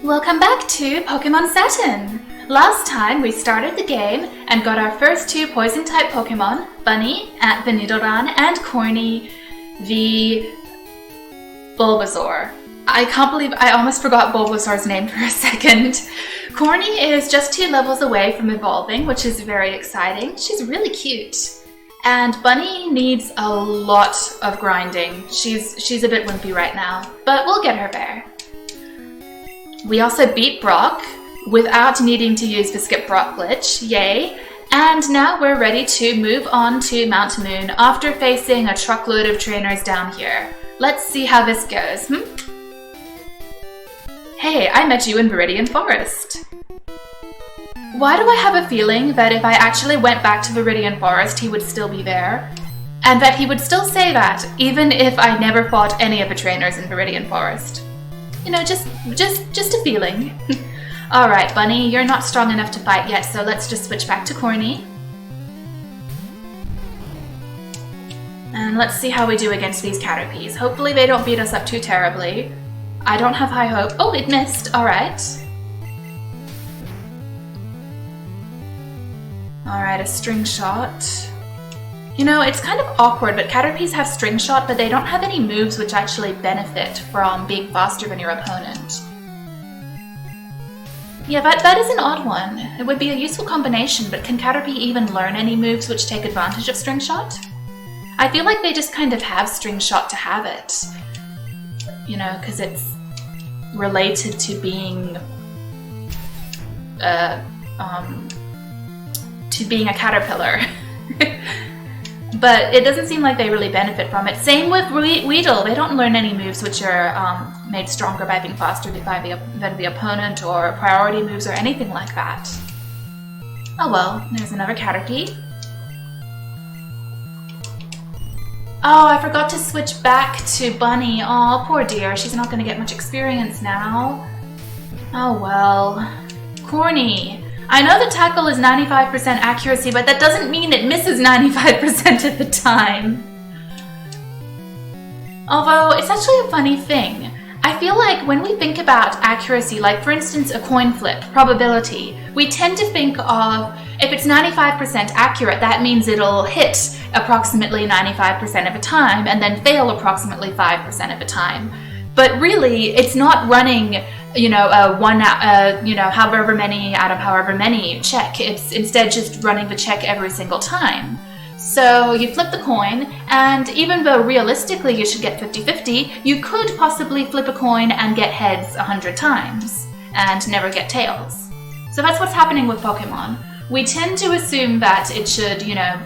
Welcome back to Pokemon Satin! Last time we started the game and got our first two Poison-type Pokemon, Bunny, the Nidoran, and Corny, the Bulbasaur. I can't believe I almost forgot Bulbasaur's name for a second. Corny is just 2 levels away from evolving, which is very exciting. She's really cute. And Bunny needs a lot of grinding. She's a bit wimpy right now, but we'll get her there. We also beat Brock without needing to use the Skip Brock glitch, yay! And now we're ready to move on to Mount Moon after facing a truckload of trainers down here. Let's see how this goes, Hey, I met you in Viridian Forest. Why do I have a feeling that if I actually went back to Viridian Forest, he would still be there? And that he would still say that, even if I never fought any of the trainers in Viridian Forest. You know, just a feeling. Alright, Bunny, you're not strong enough to fight yet, so let's just switch back to Corny. And let's see how we do against these Caterpies. Hopefully they don't beat us up too terribly. I don't have high hope. Oh, it missed. Alright. Alright, a String Shot. You know, it's kind of awkward, but Caterpies have String Shot, but they don't have any moves which actually benefit from being faster than your opponent. Yeah, that is an odd one. It would be a useful combination, but can Caterpie even learn any moves which take advantage of String Shot? I feel like they just kind of have String Shot to have it. You know, because it's related to being a caterpillar. But it doesn't seem like they really benefit from it. Same with Weedle. They don't learn any moves which are made stronger by being faster than the opponent, or priority moves or anything like that. Oh well, there's another Caterpie. Oh, I forgot to switch back to Bunny. Oh, poor dear. She's not going to get much experience now. Oh well. Corny. I know the tackle is 95% accuracy, but that doesn't mean it misses 95% of the time. Although, it's actually a funny thing. I feel like when we think about accuracy, like for instance a coin flip, probability, we tend to think of, if it's 95% accurate, that means it'll hit approximately 95% of the time and then fail approximately 5% of the time. But really, it's not running, you know, however many out of however many check. It's instead just running the check every single time. So you flip the coin, and even though realistically you should get 50-50, you could possibly flip a coin and get heads 100 times and never get tails. So that's what's happening with Pokemon. We tend to assume that it should, you know,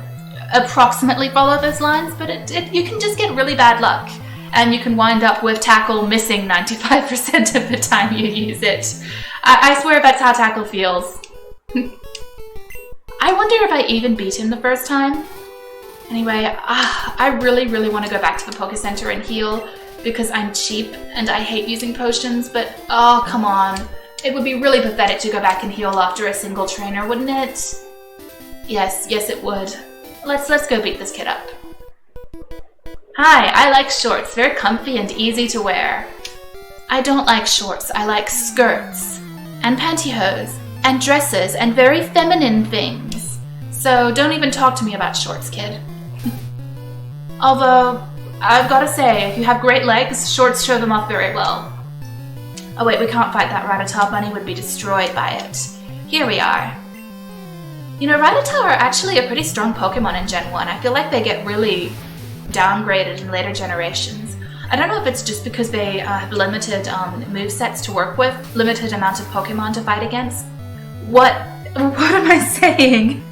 approximately follow those lines, but you can just get really bad luck. And you can wind up with Tackle missing 95% of the time you use it. I swear that's how Tackle feels. I wonder if I even beat him the first time. Anyway, I really want to go back to the Poké Center and heal, because I'm cheap and I hate using potions, but oh, come on. It would be really pathetic to go back and heal after a single trainer, wouldn't it? Yes, it would. Let's go beat this kid up. Hi, I like shorts. They're comfy and easy to wear. I don't like shorts. I like skirts and pantyhose and dresses and very feminine things. So don't even talk to me about shorts, kid. Although, I've got to say, if you have great legs, shorts show them off very well. Oh wait, we can't fight that Rattata. Bunny would be destroyed by it. Here we are. You know, Rattata are actually a pretty strong Pokemon in Gen 1. I feel like they get really downgraded in later generations. I don't know if it's just because they have limited movesets to work with, limited amount of Pokemon to fight against. What am I saying?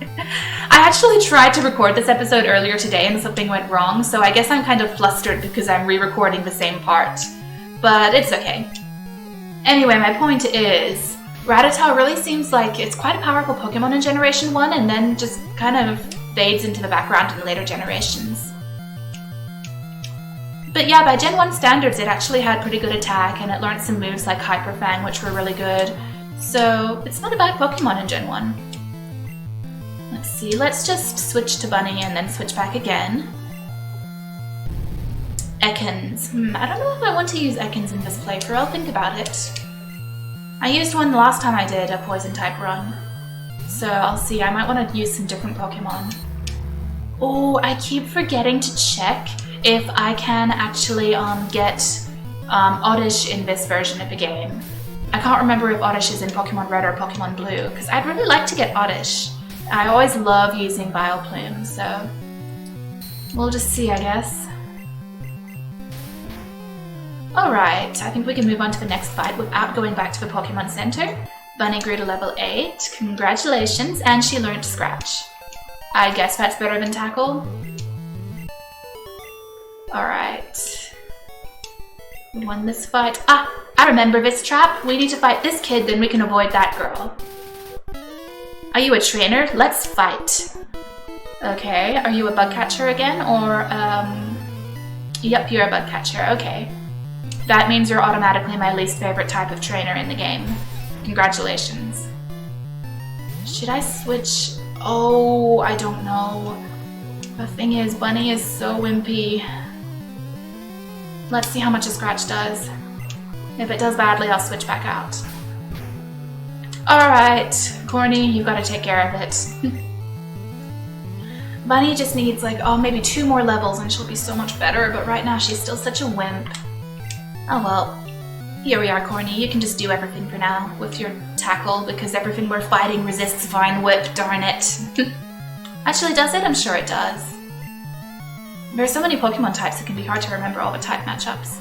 I actually tried to record this episode earlier today and something went wrong, so I guess I'm kind of flustered because I'm re-recording the same part. But it's okay. Anyway, my point is, Rattata really seems like it's quite a powerful Pokemon in Generation 1 and then just kind of fades into the background in later generations. But yeah, by Gen 1 standards, it actually had pretty good attack, and it learned some moves like Hyper Fang, which were really good. So it's not a bad Pokemon in Gen 1. Let's see, let's just switch to Bunny and then switch back again. Ekans. I don't know if I want to use Ekans in this playthrough. I'll think about it. I used one the last time I did a poison type run. So I'll see, I might want to use some different Pokemon. Oh, I keep forgetting to check if I can actually get Oddish in this version of the game. I can't remember if Oddish is in Pokemon Red or Pokemon Blue, because I'd really like to get Oddish. I always love using Vileplume, so we'll just see, I guess. Alright, I think we can move on to the next fight without going back to the Pokemon Center. Bunny grew to level 8, congratulations, and she learned Scratch. I guess that's better than Tackle. Alright. We won this fight. Ah! I remember this trap. We need to fight this kid, then we can avoid that girl. Are you a trainer? Let's fight. Okay, are you a bug catcher again? Or, Yep, you're a bug catcher. Okay. That means you're automatically my least favorite type of trainer in the game. Congratulations. Should I switch? Oh, I don't know. The thing is, Bunny is so wimpy. Let's see how much a Scratch does. If it does badly, I'll switch back out. Alright, Corny, you've got to take care of it. Bunny just needs like, maybe 2 more levels and she'll be so much better, but right now she's still such a wimp. Oh well. Here we are, Corny. You can just do everything for now with your Tackle, because everything we're fighting resists Vine Whip, darn it. Actually, does it? I'm sure it does. There's so many Pokemon types it can be hard to remember all the type matchups.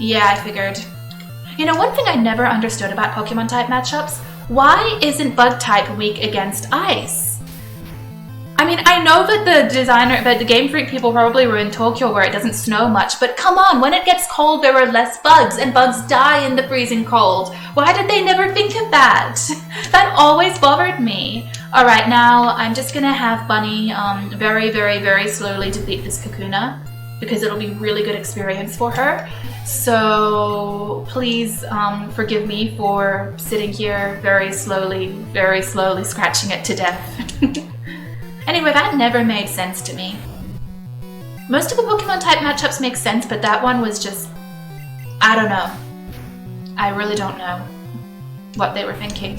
Yeah, I figured. You know, one thing I never understood about Pokemon type matchups, why isn't Bug type weak against Ice? I mean, I know that the Game Freak people probably were in Tokyo where it doesn't snow much, but come on, when it gets cold there are less bugs, and bugs die in the freezing cold. Why did they never think of that? That always bothered me. Alright, now I'm just gonna have Bunny very, very, very slowly defeat this Kakuna, because it'll be really good experience for her. So please forgive me for sitting here very slowly scratching it to death. Anyway, that never made sense to me. Most of the Pokemon type matchups make sense, but that one was just... I don't know. I really don't know what they were thinking.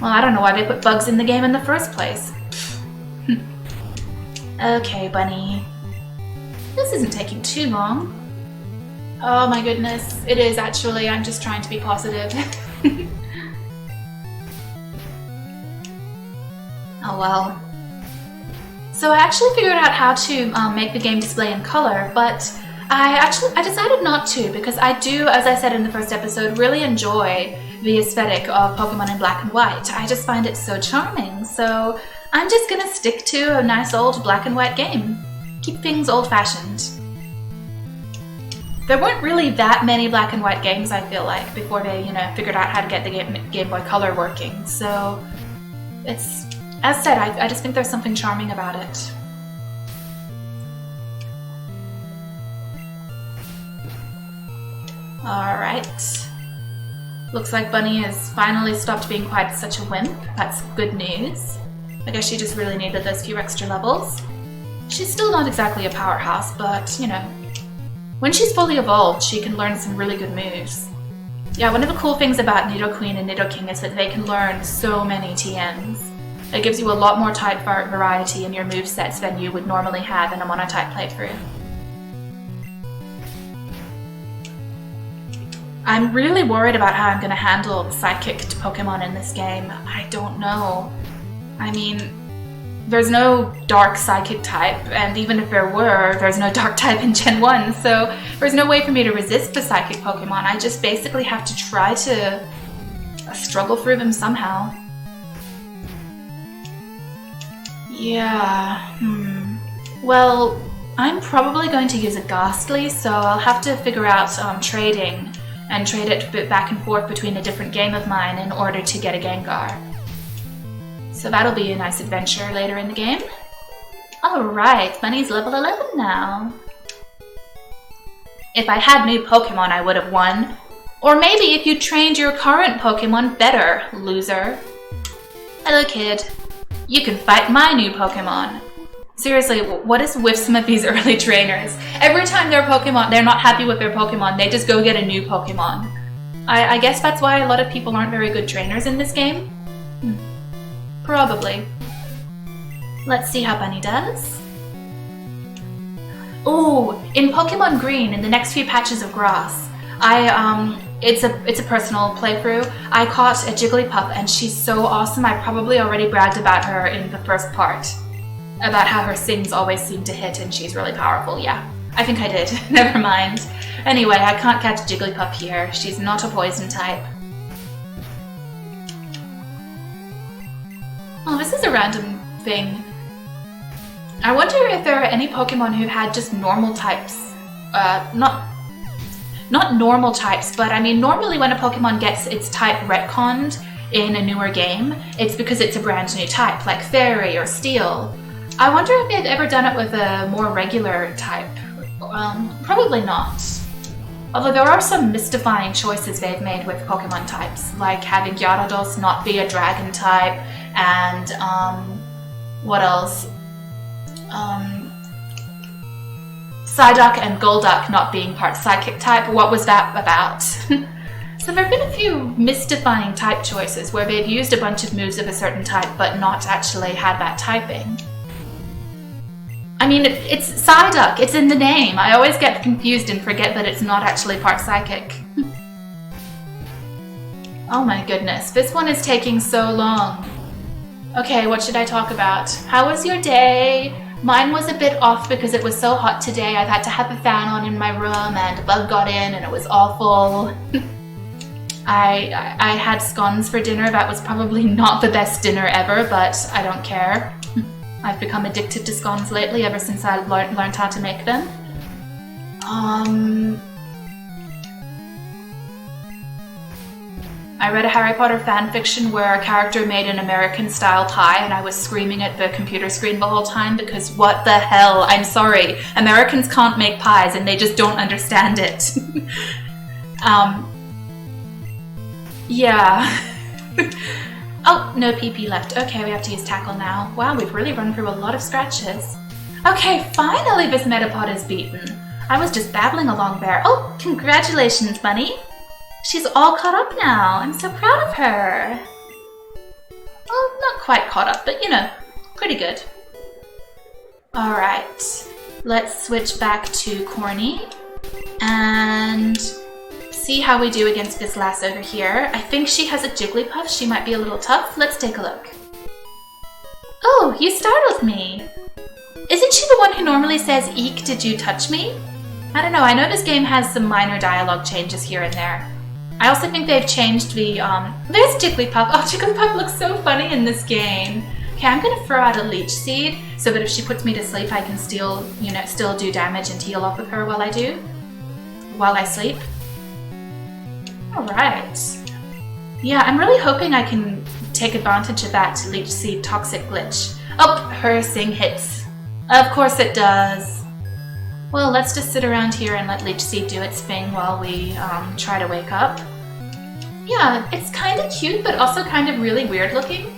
Well, I don't know why they put bugs in the game in the first place. Okay, Bunny. This isn't taking too long. Oh my goodness, it is actually. I'm just trying to be positive. Oh well. So I actually figured out how to make the game display in color, but I decided not to, because I do, as I said in the first episode, really enjoy the aesthetic of Pokemon in black and white. I just find it so charming, so I'm just gonna stick to a nice old black and white game. Keep things old-fashioned. There weren't really that many black and white games, I feel like, before they, figured out how to get the Game Boy Color working, so it's... As said, I just think there's something charming about it. Alright. Looks like Bunny has finally stopped being quite such a wimp. That's good news. I guess she just really needed those few extra levels. She's still not exactly a powerhouse, but, when she's fully evolved, she can learn some really good moves. Yeah, one of the cool things about Nidoqueen and Nidoking is that they can learn so many TMs. It gives you a lot more type variety in your movesets than you would normally have in a monotype playthrough. I'm really worried about how I'm going to handle the psychic Pokemon in this game. I don't know. I mean, there's no dark psychic type, and even if there were, there's no dark type in Gen 1, so there's no way for me to resist the psychic Pokemon. I just basically have to try to struggle through them somehow. Yeah, Well, I'm probably going to use a Ghastly, so I'll have to figure out trading and trade it back and forth between a different game of mine in order to get a Gengar. So that'll be a nice adventure later in the game. Alright, Bunny's level 11 now. If I had new Pokemon, I would have won. Or maybe if you trained your current Pokemon better, loser. Hello, kid. You can fight my new Pokemon. Seriously, what is with some of these early trainers? Every time they're not happy with their Pokemon, they just go get a new Pokemon. I guess that's why a lot of people aren't very good trainers in this game. Probably. Let's see how Bunny does. Oh, in Pokemon Green, in the next few patches of grass, it's a personal playthrough. I caught a Jigglypuff and she's so awesome. I probably already bragged about her in the first part. About how her sings always seem to hit and she's really powerful. Yeah, I think I did. Never mind. Anyway, I can't catch Jigglypuff here. She's not a poison type. Oh, this is a random thing. I wonder if there are any Pokemon who had just normal types. Not normal types, but I mean normally when a Pokemon gets its type retconned in a newer game, it's because it's a brand new type, like Fairy or Steel. I wonder if they've ever done it with a more regular type. Probably not. Although there are some mystifying choices they've made with Pokemon types, like having Gyarados not be a dragon type, and what else? Psyduck and Golduck not being part psychic type. What was that about? So there have been a few mystifying type choices where they've used a bunch of moves of a certain type but not actually had that typing. I mean, it's Psyduck, it's in the name. I always get confused and forget that it's not actually part psychic. Oh my goodness, this one is taking so long. Okay, what should I talk about? How was your day? Mine was a bit off because it was so hot today. I've had to have a fan on in my room and a bug got in and it was awful. I had scones for dinner. That was probably not the best dinner ever, but I don't care. I've become addicted to scones lately ever since I learned how to make them. I read a Harry Potter fanfiction where a character made an American-style pie and I was screaming at the computer screen the whole time because what the hell? I'm sorry. Americans can't make pies and they just don't understand it. Yeah. Oh, no PP left. Okay, we have to use Tackle now. Wow, we've really run through a lot of scratches. Okay, finally this Metapod is beaten. I was just babbling along there. Oh, congratulations, Bunny. She's all caught up now. I'm so proud of her. Well, not quite caught up, but you know, pretty good. Alright, let's switch back to Corny and see how we do against this lass over here. I think she has a Jigglypuff. She might be a little tough. Let's take a look. Oh, you startled me. Isn't she the one who normally says, "Eek, did you touch me?" I don't know. I know this game has some minor dialogue changes here and there. I also think they've changed the, there's Jigglypuff. Oh, Jigglypuff looks so funny in this game. Okay, I'm gonna throw out a Leech Seed so that if she puts me to sleep, I can still do damage and heal off of her while I sleep. Alright. Yeah, I'm really hoping I can take advantage of that Leech Seed toxic glitch. Oh, her Sing hits. Of course it does. Well, let's just sit around here and let Leech Seed do its thing while we try to wake up. Yeah, it's kind of cute, but also kind of really weird looking.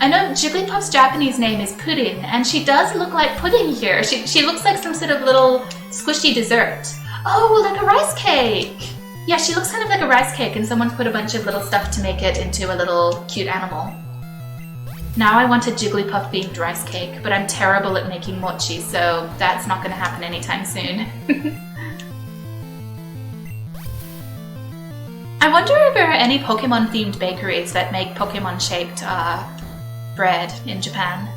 I know Jigglypuff's Japanese name is Pudding, and she does look like pudding here. She looks like some sort of little squishy dessert. Oh, like a rice cake! Yeah, she looks kind of like a rice cake, and someone's put a bunch of little stuff to make it into a little cute animal. Now I want a Jigglypuff themed rice cake, but I'm terrible at making mochi, so that's not going to happen anytime soon. I wonder if there are any Pokemon themed bakeries that make Pokemon shaped bread in Japan.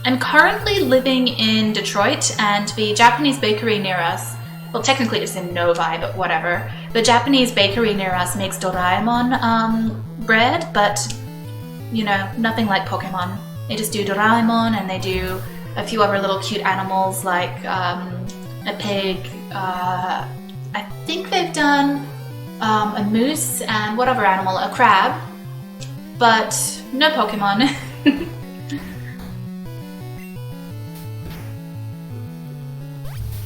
I'm currently living in Detroit, and the Japanese bakery near us, well technically it's in Novi, but whatever, the Japanese bakery near us makes Doraemon bread, but you know, nothing like Pokemon. They just do Doraemon and they do a few other little cute animals like a pig. I think they've done a moose and what other animal? A crab. But no Pokemon.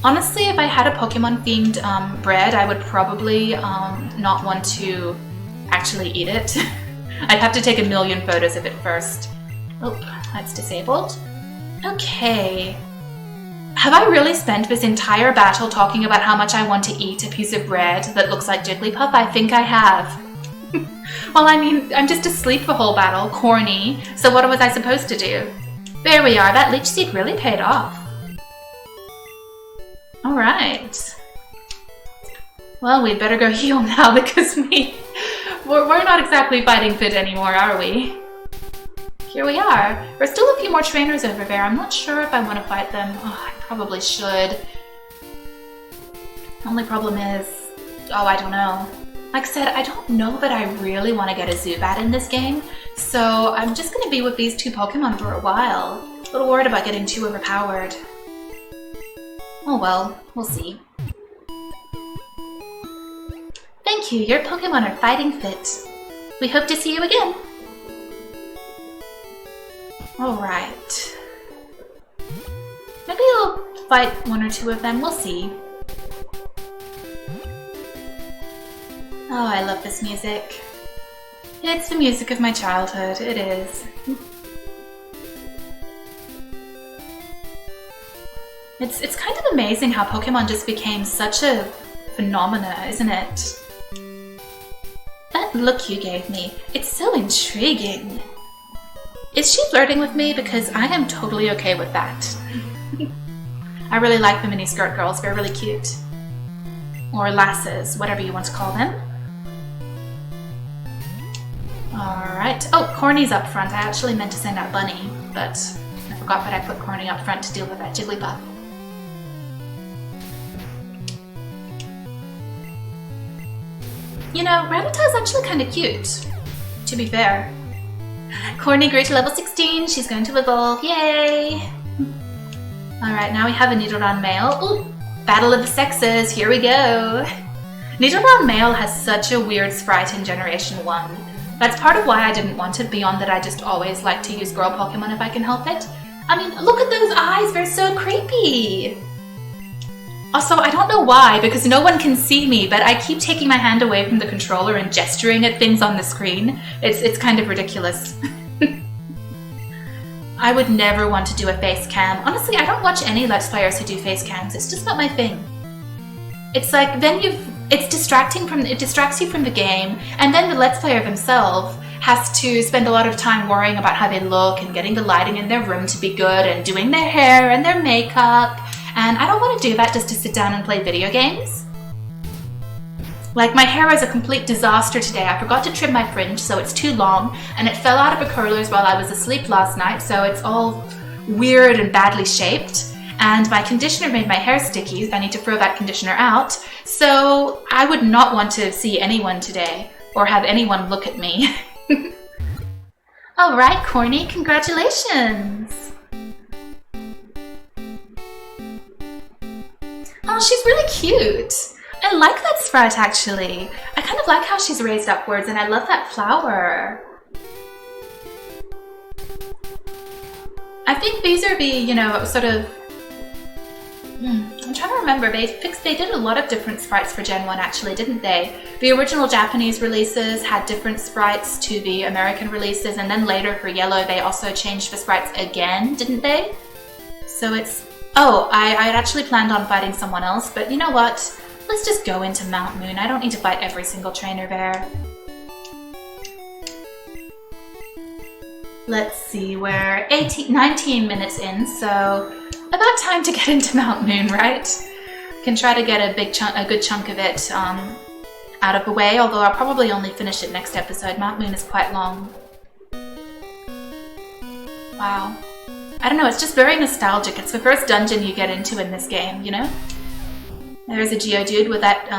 Honestly, if I had a Pokemon themed bread, I would probably not want to actually eat it. I'd have to take a million photos of it first. Oh, that's disabled. Okay. Have I really spent this entire battle talking about how much I want to eat a piece of bread that looks like Jigglypuff? I think I have. Well, I mean, I'm just asleep the whole battle, corny, so what was I supposed to do? There we are, that leech seed really paid off. Alright. Well, we'd better go heal now because we're not exactly fighting fit anymore, are we? Here we are. There's still a few more trainers over there. I'm not sure if I want to fight them. Oh, I probably should. Only problem is... oh, I don't know. Like I said, I don't know that I really want to get a Zubat in this game, so I'm just going to be with these two Pokemon for a while. A little worried about getting too overpowered. Oh well, we'll see. Thank you, your Pokemon are fighting fit. We hope to see you again. Alright. Maybe I'll fight one or two of them, we'll see. Oh, I love this music. It's the music of my childhood, it is. It's kind of amazing how Pokemon just became such a phenomena, isn't it? That look you gave me, it's so intriguing. Is she flirting with me? Because I am totally okay with that. I really like the miniskirt girls, they're really cute. Or lasses, whatever you want to call them. Alright. Oh, Corny's up front. I actually meant to send out Bunny, but I forgot that I put Corny up front to deal with that Jigglypuff. You know, Rattata's actually kind of cute, to be fair. Corny grew to level 16, she's going to evolve, yay! Alright, now we have a Nidoran male. Ooh, Battle of the Sexes, here we go! Nidoran male has such a weird sprite in Generation 1. That's part of why I didn't want it, beyond that I just always like to use girl Pokemon if I can help it. I mean, look at those eyes, they're so creepy! Also, I don't know why, because no one can see me, but I keep taking my hand away from the controller and gesturing at things on the screen. It's kind of ridiculous. I would never want to do a face cam. Honestly, I don't watch any Let's Players who do face cams. It's just not my thing. It's like, then it distracts you from the game, and then the Let's Player themselves has to spend a lot of time worrying about how they look and getting the lighting in their room to be good and doing their hair and their makeup. And I don't want to do that just to sit down and play video games. Like, my hair is a complete disaster today. I forgot to trim my fringe, so it's too long, and it fell out of the curlers while I was asleep last night, so it's all weird and badly shaped. And my conditioner made my hair sticky. I need to throw that conditioner out. So I would not want to see anyone today, or have anyone look at me. All right, Corny, congratulations. Oh, she's really cute. I like that sprite, actually. I kind of like how she's raised upwards, and I love that flower. I think these are the, you know, sort of... I'm trying to remember. They did a lot of different sprites for Gen 1, actually, didn't they? The original Japanese releases had different sprites to the American releases, and then later for Yellow, they also changed the sprites again, didn't they? So it's... Oh, I had actually planned on fighting someone else, but you know what? Let's just go into Mount Moon. I don't need to fight every single trainer there. Let's see, we're 19 minutes in, so about time to get into Mount Moon, right? Can try to get a good chunk of it out of the way, although I'll probably only finish it next episode. Mount Moon is quite long. Wow. I don't know, it's just very nostalgic. It's the first dungeon you get into in this game, you know? There's a Geodude with that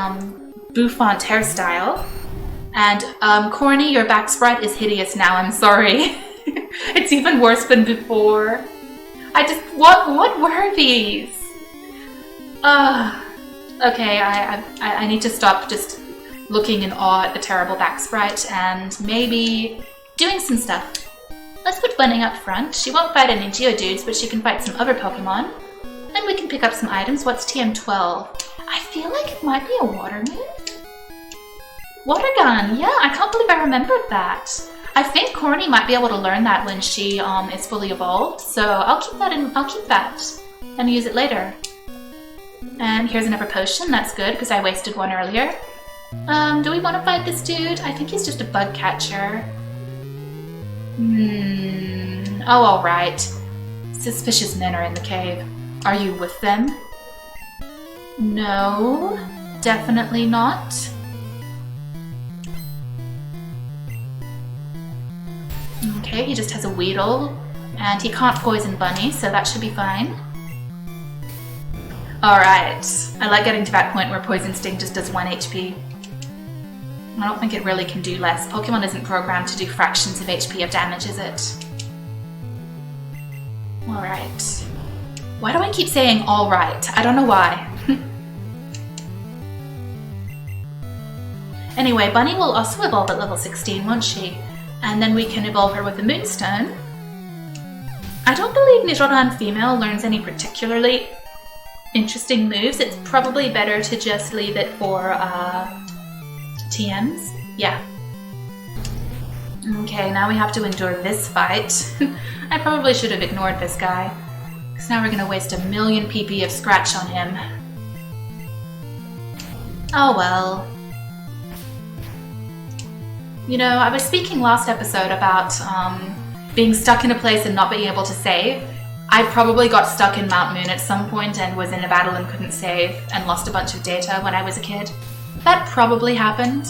bouffant hairstyle. And Corny, your back sprite is hideous now, I'm sorry. It's even worse than before. What were these? Okay, I need to stop just looking in awe at the terrible back sprite and maybe doing some stuff. Let's put Bunny up front. She won't fight any Geodudes, but she can fight some other Pokemon. Then we can pick up some items. What's TM12? I feel like it might be a water move. Water gun, yeah, I can't believe I remembered that. I think Corny might be able to learn that when she is fully evolved, so I'll keep that and use it later. And here's another potion, that's good, because I wasted one earlier. Do we want to fight this dude? I think he's just a bug catcher. Oh, alright. Suspicious men are in the cave. Are you with them? No, definitely not. Okay, he just has a Weedle, and he can't poison Bunny, so that should be fine. Alright, I like getting to that point where Poison Sting just does 1 HP. I don't think it really can do less. Pokemon isn't programmed to do fractions of HP of damage, is it? Alright. Why do I keep saying alright? I don't know why. Anyway, Bunny will also evolve at level 16, won't she? And then we can evolve her with the Moonstone. I don't believe Nidoran female learns any particularly interesting moves. It's probably better to just leave it for TMs. Yeah. Okay, now we have to endure this fight. I probably should have ignored this guy, because now we're going to waste 1,000,000 PP of scratch on him. Oh well. You know, I was speaking last episode about being stuck in a place and not being able to save. I probably got stuck in Mount Moon at some point and was in a battle and couldn't save and lost a bunch of data when I was a kid. That probably happened.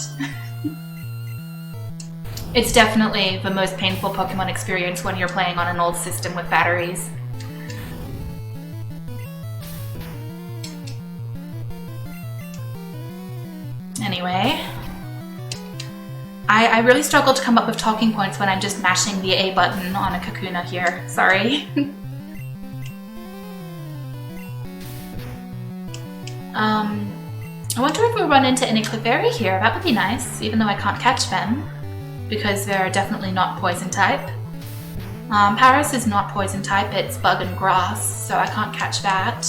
It's definitely the most painful Pokemon experience when you're playing on an old system with batteries. Anyway, I really struggle to come up with talking points when I'm just mashing the A button on a Kakuna here. Sorry. I wonder if we'll run into any Clefairy here. That would be nice, even though I can't catch them, because they're definitely not poison type. Paris is not poison type, it's bug and grass, so I can't catch that.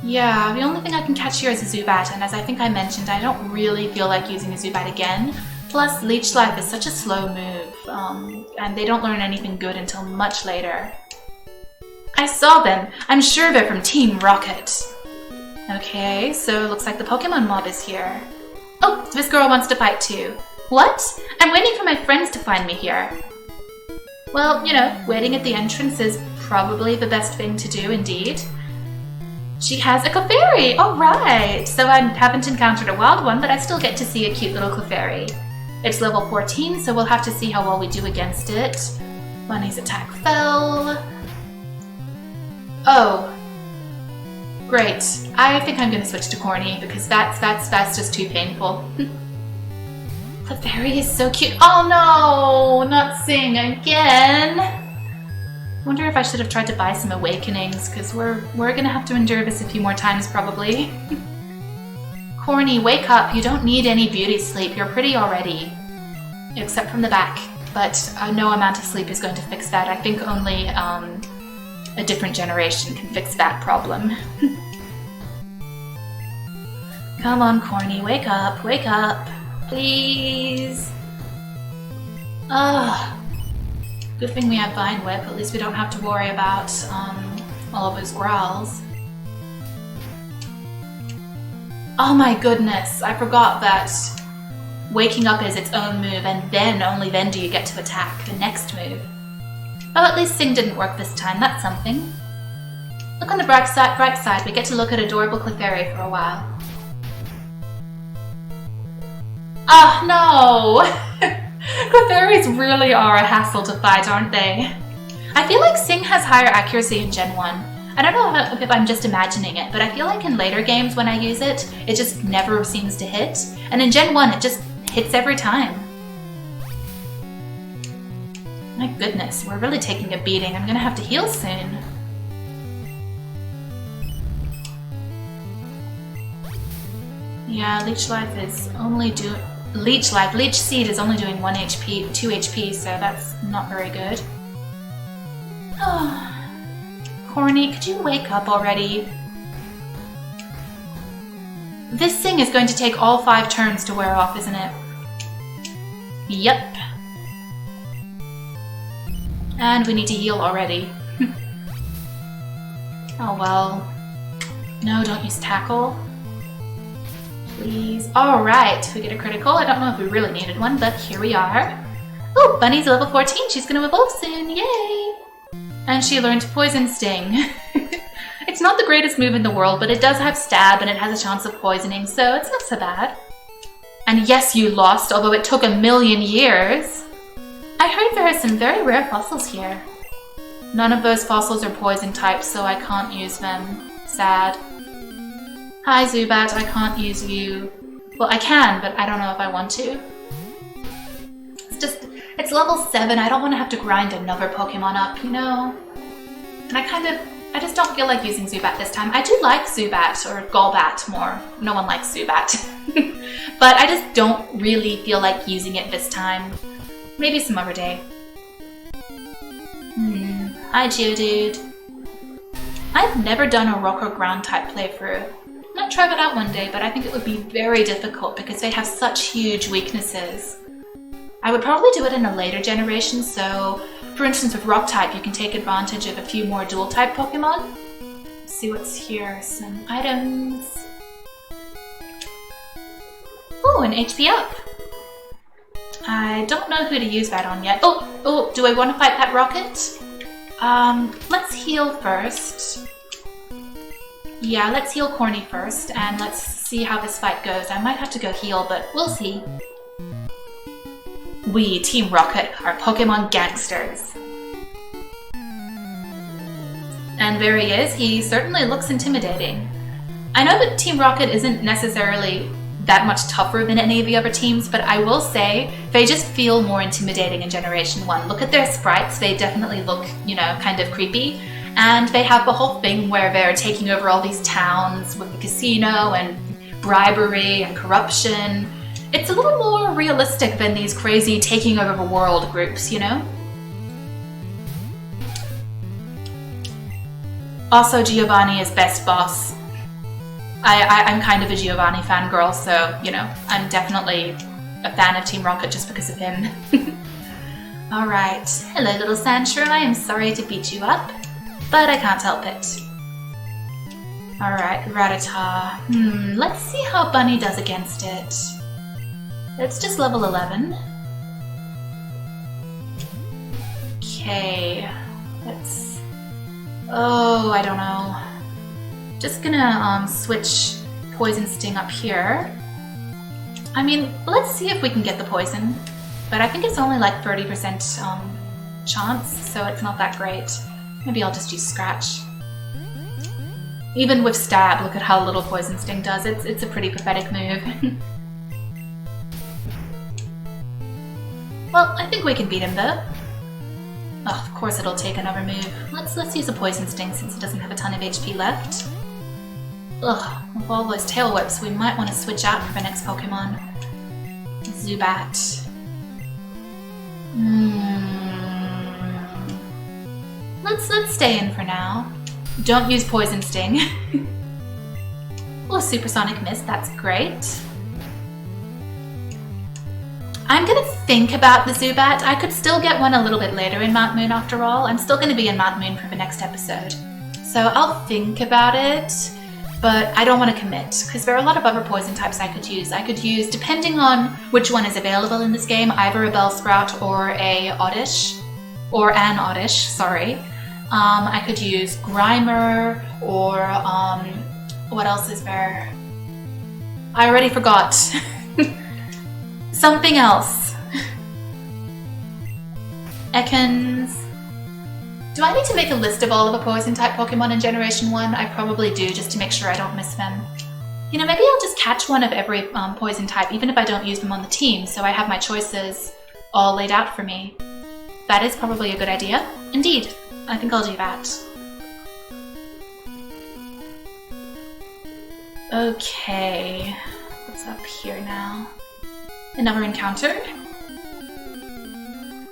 Yeah, the only thing I can catch here is a Zubat, and as I think I mentioned, I don't really feel like using a Zubat again. Plus, Leech Life is such a slow move, and they don't learn anything good until much later. I saw them! I'm sure they're from Team Rocket! Okay, so it looks like the Pokemon mob is here. Oh, this girl wants to fight too. What? I'm waiting for my friends to find me here. Well, you know, waiting at the entrance is probably the best thing to do indeed. She has a Clefairy! Alright! So I haven't encountered a wild one, but I still get to see a cute little Clefairy. It's level 14, so we'll have to see how well we do against it. Bunny's attack fell. Oh. Great. I think I'm gonna switch to Corny, because that's just too painful. Clefairy is so cute. Oh no! Not Sing again! Wonder if I should have tried to buy some awakenings, because we're gonna have to endure this a few more times probably. Corny, wake up! You don't need any beauty sleep. You're pretty already. Except from the back. But no amount of sleep is going to fix that. I think only a different generation can fix that problem. Come on, Corny, wake up, please. Ugh. Good thing we have Vine Whip, at least we don't have to worry about all of those growls. Oh my goodness, I forgot that waking up is its own move, and then, only then do you get to attack the next move. Well, at least Sing didn't work this time, that's something. Look on the bright side, we get to look at adorable Clefairy for a while. Oh no! Clefairies really are a hassle to fight, aren't they? I feel like Sing has higher accuracy in Gen 1. I don't know if I'm just imagining it, but I feel like in later games when I use it, it just never seems to hit. And in Gen 1, it just hits every time. My goodness, we're really taking a beating. I'm gonna have to heal soon. Yeah, Leech Seed is only doing 1 HP, 2 HP, so that's not very good. Corny, could you wake up already? This thing is going to take all 5 turns to wear off, isn't it? Yep. And we need to heal already. Oh well. No, don't use tackle. Please. Alright, we get a critical. I don't know if we really needed one, but here we are. Oh, Bunny's level 14. She's going to evolve soon. Yay! And she learned Poison Sting. It's not the greatest move in the world, but it does have stab and it has a chance of poisoning, so it's not so bad. And yes, you lost, although it took 1,000,000 years. I heard there are some very rare fossils here. None of those fossils are poison types, so I can't use them. Sad. Hi Zubat, I can't use you. Well, I can, but I don't know if I want to. It's level 7, I don't want to have to grind another Pokemon up, you know? And I just don't feel like using Zubat this time. I do like Zubat, or Golbat more. No one likes Zubat. But I just don't really feel like using it this time. Maybe some other day. Hi Geodude. I've never done a rock or ground type playthrough. I might try that out one day, but I think it would be very difficult because they have such huge weaknesses. I would probably do it in a later generation, so for instance with rock type you can take advantage of a few more dual type Pokemon. Let's see what's here, some items. Oh, an HP up. I don't know who to use that on yet. Oh, do I want to fight that rocket? Let's heal first. Yeah, let's heal Corny first, and let's see how this fight goes. I might have to go heal, but we'll see. We, Team Rocket, are Pokemon gangsters. And there he is. He certainly looks intimidating. I know that Team Rocket isn't necessarily that much tougher than any of the other teams, but I will say they just feel more intimidating in Generation 1. Look at their sprites, they definitely look, you know, kind of creepy. And they have the whole thing where they're taking over all these towns with the casino and bribery and corruption. It's a little more realistic than these crazy taking over the world groups, you know? Also, Giovanni is best boss. I'm kind of a Giovanni fangirl, so, you know, I'm definitely a fan of Team Rocket just because of him. Alright, hello little Sandshrew, I am sorry to beat you up, but I can't help it. Alright, Rattata. Let's see how Bunny does against it. It's just level 11. Okay, let's... Oh, I don't know. Just gonna switch Poison Sting up here. I mean, let's see if we can get the poison. But I think it's only like 30% chance, so it's not that great. Maybe I'll just use Scratch. Even with Stab, look at how little Poison Sting does. It's a pretty pathetic move. Well, I think we can beat him though. Oh, of course it'll take another move. Let's use a Poison Sting since it doesn't have a ton of HP left. Ugh, with all those tail whips, we might want to switch out for the next Pokemon. Zubat. Let's stay in for now. Don't use Poison Sting. Oh, Supersonic Mist, that's great. I'm gonna think about the Zubat. I could still get one a little bit later in Mount Moon after all. I'm still gonna be in Mount Moon for the next episode. So I'll think about it, but I don't want to commit, because there are a lot of other poison types I could use. I could use, depending on which one is available in this game, either a Bellsprout or a Oddish, or an Oddish, sorry. I could use Grimer, or what else is there? I already forgot. Something else. Ekans. Do I need to make a list of all of the poison type Pokemon in Generation 1? I probably do, just to make sure I don't miss them. You know, maybe I'll just catch one of every poison type, even if I don't use them on the team, so I have my choices all laid out for me. That is probably a good idea. Indeed, I think I'll do that. Okay, what's up here now? Another encounter?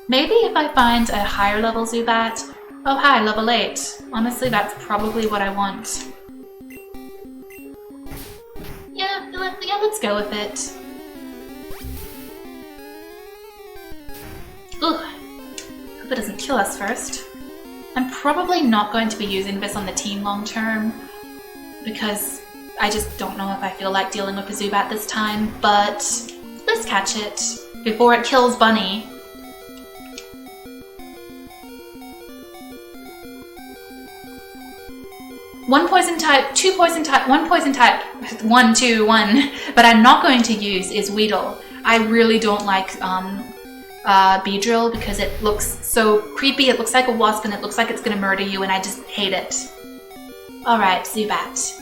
Maybe if I find a higher level Zubat. Oh hi, level 8. Honestly, that's probably what I want. Yeah, let's go with it. Hope it doesn't kill us first. I'm probably not going to be using this on the team long term because I just don't know if I feel like dealing with a Zubat this time, but let's catch it before it kills Bunny. One poison type, two poison type, one poison type, 1, 2, 1, but I'm not going to use is Weedle. I really don't like Beedrill because it looks so creepy. It looks like a wasp and it looks like it's gonna murder you and I just hate it. Alright, Zubat.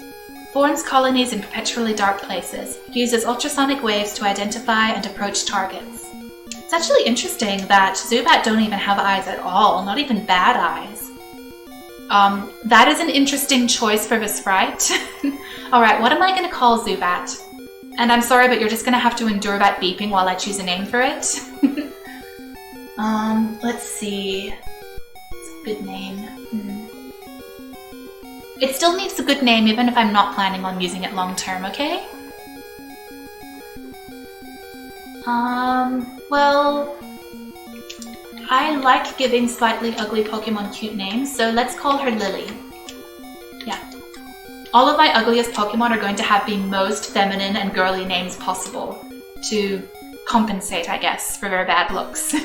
Forms colonies in perpetually dark places. Uses ultrasonic waves to identify and approach targets. It's actually interesting that Zubat don't even have eyes at all, not even bad eyes. That is an interesting choice for the sprite. Alright, what am I gonna call Zubat? And I'm sorry, but you're just gonna have to endure that beeping while I choose a name for it. Let's see. It's a good name. It still needs a good name even if I'm not planning on using it long term, okay? Well, I like giving slightly ugly Pokemon cute names, so let's call her Lily. Yeah. All of my ugliest Pokemon are going to have the most feminine and girly names possible to compensate, I guess, for their bad looks.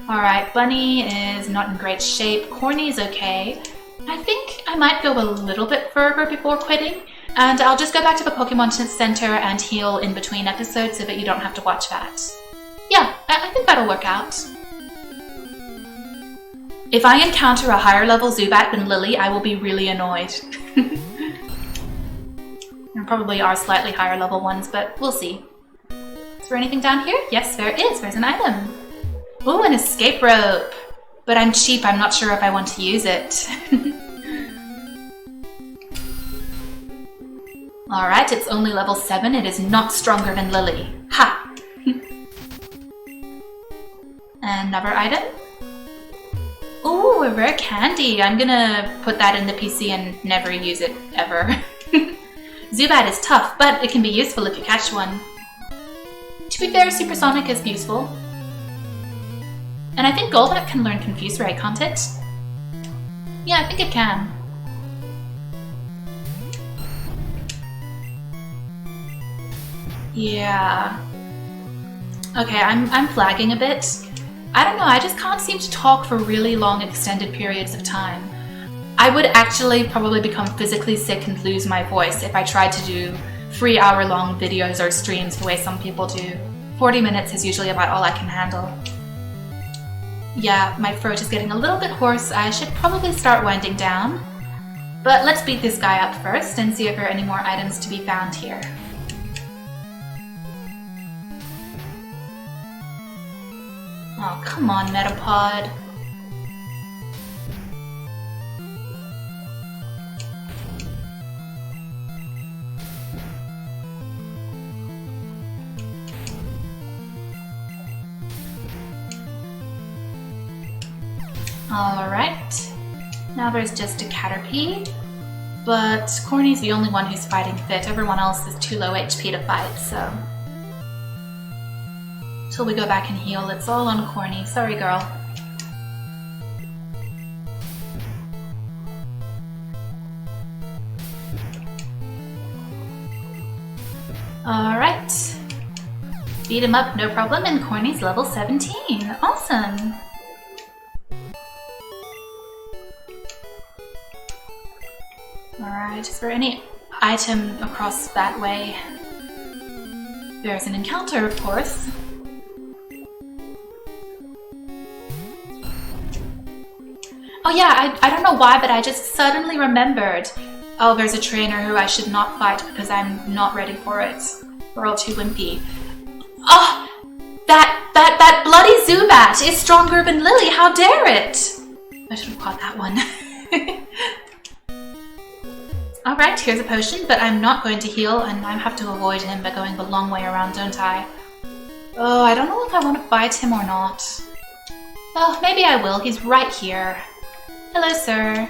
Alright, Bunny is not in great shape. Corny's okay. I think I might go a little bit further before quitting, and I'll just go back to the Pokemon Center and heal in between episodes so that you don't have to watch that. Yeah, I think that'll work out. If I encounter a higher level Zubat than Lily, I will be really annoyed. There probably are slightly higher level ones, but we'll see. Is there anything down here? Yes, there is. There's an item. Ooh, an escape rope. But I'm cheap. I'm not sure if I want to use it. Alright, it's only level 7. It is not stronger than Lily. Ha! Another item? Ooh, a rare candy. I'm gonna put that in the PC and never use it, ever. Zubat is tough, but it can be useful if you catch one. To be fair, Supersonic is useful. And I think Golbat can learn Confuse Ray, can't it? Yeah, I think it can. Yeah. Okay, I'm flagging a bit. I don't know, I just can't seem to talk for really long extended periods of time. I would actually probably become physically sick and lose my voice if I tried to do 3-hour-long videos or streams the way some people do. 40 minutes is usually about all I can handle. Yeah, my throat is getting a little bit hoarse. I should probably start winding down. But let's beat this guy up first and see if there are any more items to be found here. Oh, come on, Metapod. Alright, now there's just a Caterpie, but Corny's the only one who's fighting fit. Everyone else is too low HP to fight, so... Till we go back and heal, it's all on Corny. Sorry, girl. Alright. Beat him up, no problem, and Corny's level 17. Awesome! Alright, is there any item across that way? There's an encounter, of course. Oh yeah, I don't know why, but I just suddenly remembered. Oh, there's a trainer who I should not fight because I'm not ready for it. We're all too wimpy. Oh! That bloody Zubat is stronger than Lily, how dare it! I should have caught that one. Alright, here's a potion, but I'm not going to heal, and I have to avoid him by going the long way around, don't I? Oh, I don't know if I want to fight him or not. Oh, maybe I will. He's right here. Hello, sir.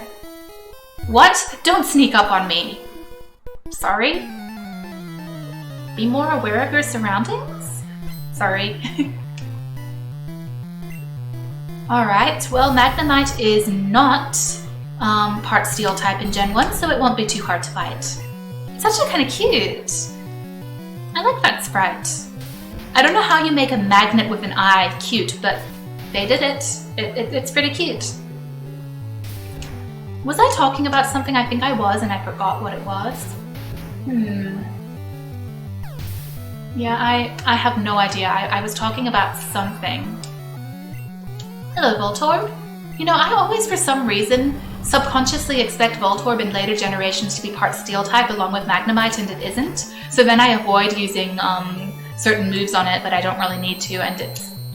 What? Don't sneak up on me. Sorry? Be more aware of your surroundings? Sorry. Alright, well, Magnemite is not part Steel type in Gen 1, so it won't be too hard to fight. It's actually kind of cute. I like that sprite. I don't know how you make a magnet with an eye cute, but they did it. It's pretty cute. Was I talking about something? I think I was, and I forgot what it was. Yeah, I have no idea. I was talking about something. Hello, Voltorb. You know, I always, for some reason, subconsciously expect Voltorb in later generations to be part Steel type along with Magnemite, and it isn't. So then I avoid using certain moves on it, but I don't really need to, and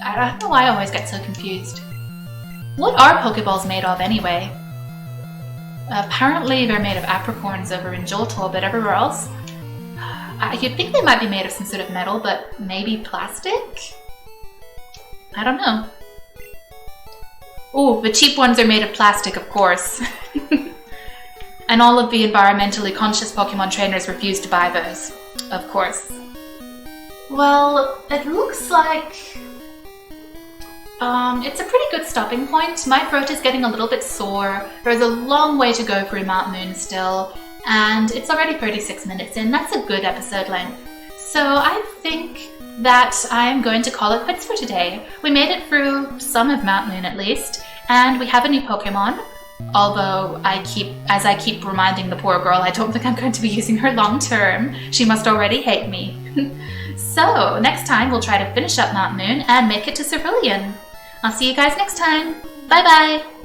I don't know why I always get so confused. What are Pokeballs made of anyway? Apparently they're made of apricorns over in Johto, but everywhere else, you'd think they might be made of some sort of metal, but maybe plastic? I don't know. Oh, the cheap ones are made of plastic, of course. And all of the environmentally conscious Pokemon trainers refuse to buy those, of course. Well, it looks like it's a pretty good stopping point. My throat is getting a little bit sore. There's a long way to go through Mount Moon still, and it's already 36 minutes in. That's a good episode length. So I think that I'm going to call it quits for today. We made it through some of Mount Moon at least, and we have a new Pokemon. Although as I keep reminding the poor girl, I don't think I'm going to be using her long term. She must already hate me. So next time we'll try to finish up Mount Moon and make it to Cerulean. I'll see you guys next time. Bye bye!